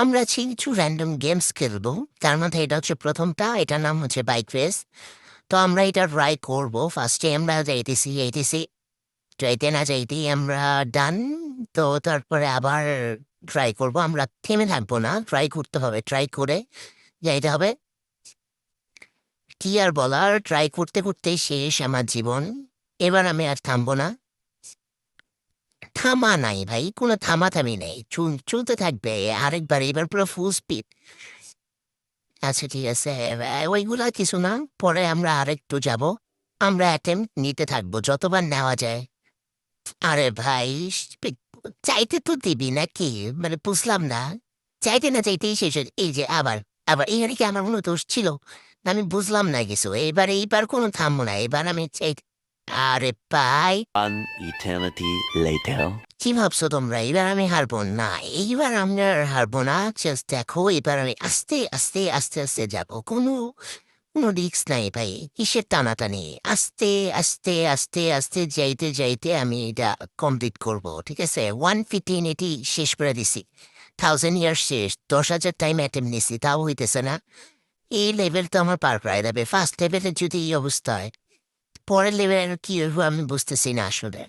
আমরা আছি কিছু র্যান্ডম গেমস খেলবো। তার মধ্যে এটা হচ্ছে প্রথমটা, এটার নাম হচ্ছে বাইক রেস। তো আমরা এটা ট্রাই করবো। ফার্স্টে আমরা যাইতেছি যাইতে না যাইতেই আমরা ডান। তো তারপরে আবার ট্রাই করব, আমরা থেমে থাকবো না, ট্রাই করতে হবে, ট্রাই করে যাইতে হবে। কি আর বলার, ট্রাই করতে করতেই শেষ আমার জীবন। এবার আমি আর থামবো না। থামা নাই ভাই, কোনো থামাথামি নেই, চলতে থাকবে। আরেকবার, এবার পুরো ফুল স্পিড। আচ্ছা ঠিক আছে, ওইগুলা কিছু না, পরে আমরা আরেকটু যাব। আমরা অ্যাটেম্প্ট নিতে থাকবো যতবার নেওয়া যায়। আরে ভাই, চাইতে তো দিবি নাকি? মানে বুঝলাম না। চাইতে না চাইতেই শেষ এই যে আবার আবার এখানে কি আমার কোনো দোষ ছিল? আমি বুঝলাম না কিছু। এইবার কোনো থামবো না, এবার আমি চাই। আরে ভাই, One eternity later. কি ভাবছো তোমরা এবার আমি হারবো না? এইবার আমি আর হারবো না, জাস্ট দেখো, এবার আমি আস্তে আস্তে আস্তে আস্তে যাব। কোনো রিস্ক নাই ভাই, কিসের টানাটানি। আস্তে আস্তে আস্তে আস্তে যাইতে যাইতে আমি এটা কমপ্লিট করব, ঠিক আছে? 115 এটি শেষ করে দিছি। 1000 ইয়ার শেষ, 10,000 টাইম অ্যাটেম্প নিছি, তাও হইতেছে না। এই লেভেল তো আমার পার করাই যাবে। ফার্স্ট লেভেলে যদি এই অবস্থা হয়, পরের লেভেল কি হইব আমি বুঝতেছি না আসলে।